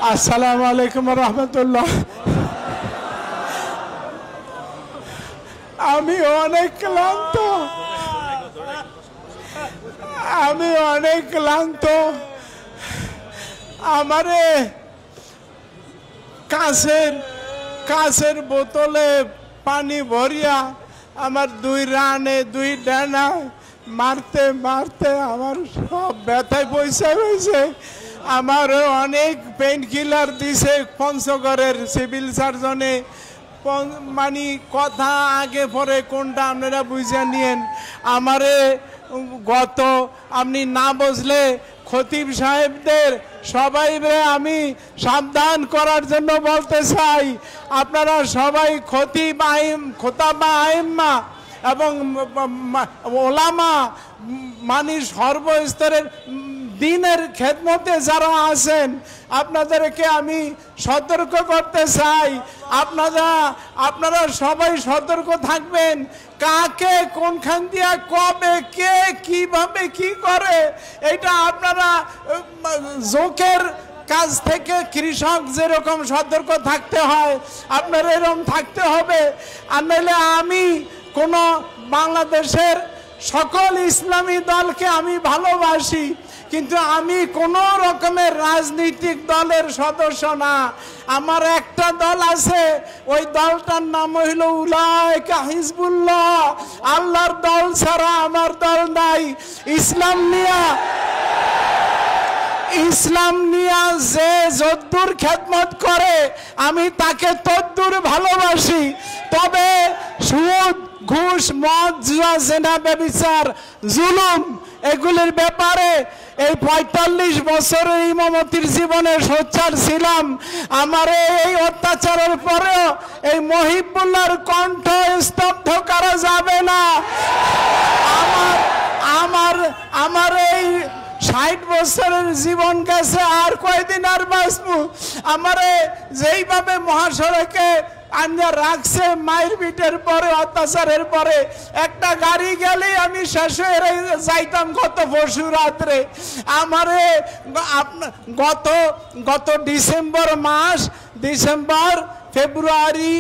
আসসালামু আলাইকুম রহমতুল্লাহ। আমি অনেক ক্লান্ত। আমারে কাঁচের বোতলে পানি ভরিয়া আমার 2 রানে 2 ডানা মারতে মারতে আমার সব ব্যথায় পয়সা হয়েছে। আমার অনেক পেইন কিলার দিছে পঞ্চগড়ের সিভিল সার্জনে। মানে কথা আগে পরে কোনটা আপনারা বুঝে নিয়েন। আমারে গত আপনি না বুঝলে খতিব সাহেবদের সবাই আমি সাবধান করার জন্য বলতে চাই। আপনারা সবাই খোতাবা আইম্মা এবং ওলামা মানে সর্বস্তরের দিনের খেদমতে যারা আছেন আপনাদেরকে আমি সতর্ক করতে চাই। আপনারা সবাই সতর্ক থাকবেন। কাকে কোনখান দিয়ে কবে কে কিভাবে কি করে এটা আপনারা জোকের কাজ থেকে কৃষক যেরকম সতর্ক থাকতে হয় আপনারা এরকম থাকতে হবে। আর নইলে আমি কোন বাংলাদেশের সকল ইসলামী দলকে আমি ভালোবাসি, কিন্তু আমি কোন রকমের রাজনৈতিক দলের সদস্য না। আমার একটা দল আছে, ওই দলটার নাম হইল উলাইকা হিজবুল্লাহ। আল্লাহর দল ছাড়া আমার দল নাই। ইসলাম নিয়া যে যদ্দুর খেদমত করে আমি তাকে তদ্দুর ভালোবাসি। তবে সুদ, ঘুষ, মদ, জুয়া, জেনা, ব্যভিচার, জুলুম এগুলির ব্যাপারে এই ৪৫ বছরের ইমামতির জীবনে সোচ্চার ছিলাম। আমার এই অত্যাচারের পরেও এই মহিবুল্লাহর কণ্ঠ স্তব্ধ করা যাবে না। আমার এই ৬০ বছরের জীবন গেছে, আর কয়দিন আর বাঁচবো। আমারে যেইভাবে মহাসড়কে আন্যা রাখছে মায়ের পিঠের পরে, অত্যাচারের পরে, একটা গাড়ি গেলেই আমি শেষ হয়ে যাইতাম গত পরশু রাত্রে। আমারে গত ডিসেম্বর মাস, ডিসেম্বর, ফেব্রুয়ারি,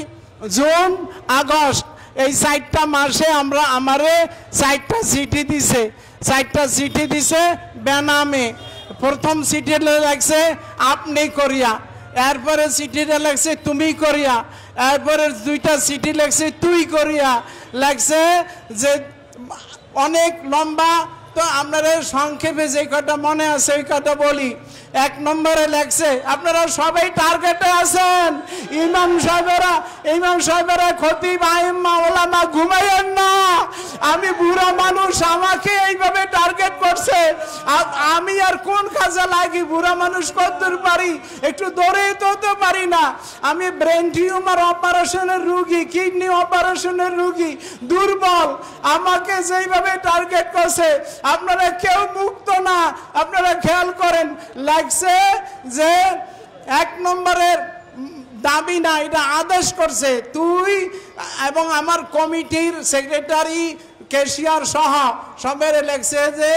জুন, আগস্ট এই 4টা মাসে আমারে 4টা চিঠি দিছে বেনামে। প্রথম চিঠিটা লাগছে আপনি করিয়া, এরপরে চিঠিটা লাগছে তুমি করিয়া, এরপরে 2টা চিঠি লাগছে তুই করিয়া লাগছে। যে অনেক লম্বা, তো আপনারা সংক্ষেপে যে কটা মনে আছে ওই কটা বলি। 1 নম্বরে লেখছে, আপনারা সবাই টার্গেটে আছেন। ইমাম সাহেবেরা খতিব আইম্মা ওলামা ঘুমাইয়েন না। আমি বুড়া মানুষ, আমাকে এইভাবে টার্গেট করছে। আমি আর কোন কাজে লাগি? বুড়া মানুষ কতদূর পারি? একটু দৌড়েই তো পারি না। আমি ব্রেন টিউমার অপারেশনের রুগী, কিডনি অপারেশনের রুগী, দুর্বল। আমাকে যেইভাবে টার্গেট করছে, আপনারা কেউ মুক্ত না। আপনারা খেয়াল করেন, লাগছে যে 1 নম্বরের দাবি না, এটা আদেশ করছে তুই এবং আমার কমিটির সেক্রেটারি, ক্যাশিয়ার সহ সবের লেখছে যে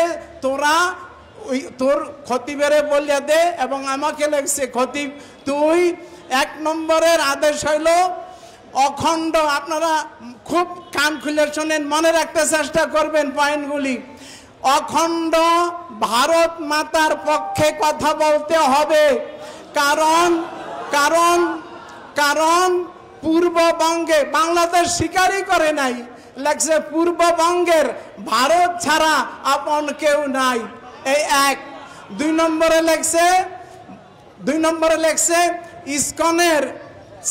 তোর খতিবেরে বলিয়া দে, এবং আমাকে লেখছে খতিব তুই। 1 নম্বরের আদেশ হইল অখণ্ড। আপনারা খুব কান খুলে শোনেন, মনে রাখতে চেষ্টা করবেন পয়েন্টগুলি। অখণ্ড ভারত মাতার পক্ষে কথা বলতে হবে। কারণ পূর্ববঙ্গে, বাংলাদেশ স্বীকারই করে নাই, লাগছে পূর্ববঙ্গের ভারত ছাড়া আপন কেউ নাই। এই 1। 2 নম্বরে লেখছে ইসকনের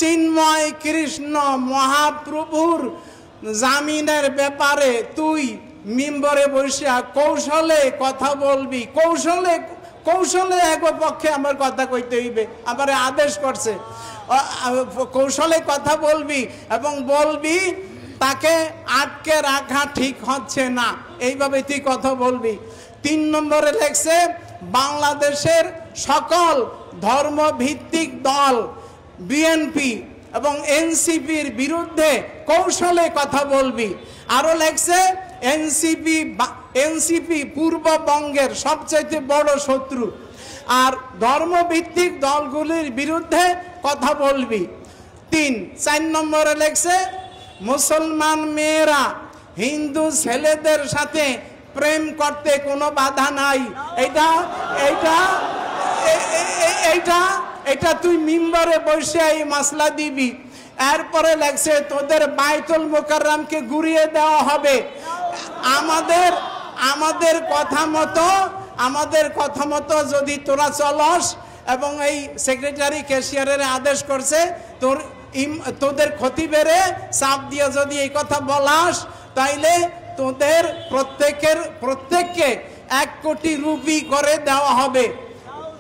চিন্ময় কৃষ্ণ মহাপ্রভুর জামিনের ব্যাপারে তুই মিম্বরে বসিয়া কৌশলে কথা বলবি। কৌশলে এক পক্ষে আমার কথা কইতে হইবে। আমার আদেশ করছে কৌশলে কথা বলবি, এবং বলবি তাকে আটকে রাখা ঠিক হচ্ছে না, এইভাবে তুই কথা বলবি। 3 নম্বরে লেখছে বাংলাদেশের সকল ধর্মভিত্তিক দল বিএনপি এবং এনসিপির বিরুদ্ধে কৌশলে কথা বলবি। আরো লেখছে এনসিপি পূর্ববঙ্গের সবচেয়ে বড় শত্রু। আর ধর্মভিত্তিক দলগুলির বিরুদ্ধে কথা বলবি। 4 নম্বরে লেখছে মুসলমান মেয়েরা হিন্দু ছেলেদের সাথে প্রেম করতে কোনো বাধা নাই। এটা এটা এটা এটা তুই মিম্বরে বসে এই মাসলা দিবি। এরপরে লেখছে তোদের বাইতুল মুকাররমকে ঘুরিয়ে দেওয়া হবে। আমাদের কথা মতো যদি তোরা চলস, এবং এই সেক্রেটারি ক্যাশিয়ারের আদেশ করছে তোদের ক্ষতি বেড়ে চাপ দিয়ে যদি এই কথা বলাস, তাইলে তোদের প্রত্যেককে 1 কোটি রুপি করে দেওয়া হবে।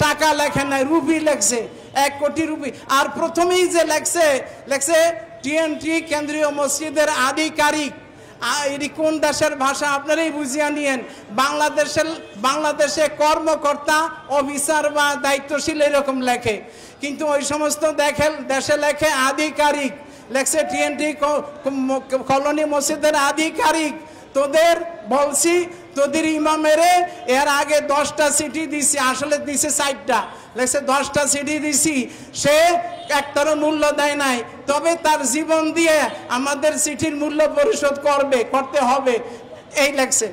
টাকা লেখে নাই, রুপি লেখছে, 1 কোটি রুপি। আর প্রথমেই যে লেখছে টিএনটি কেন্দ্রীয় মসজিদের আধিকারিক। এটি কোন দেশের ভাষা আপনারাই বুঝিয়ে নিয়েন। বাংলাদেশে কর্মকর্তা, অফিসার বা দায়িত্বশীল এরকম লেখে, কিন্তু ওই সমস্ত দেশে লেখে আধিকারিক, লেখছে টিএনটি কলোনি মসজিদের আধিকারিক। তোদের বলছি, তোদের ইমামেরে এর আগে 10টা সিটি দিছি, আসলে দিছে 4টা, লেখছে 10টা সিটি দিছি, সে একটারও মূল্য দেয় নাই, তবে তার জীবন দিয়ে আমাদের সিটির মূল্য পরিশোধ করতে হবে, এই লেখছে।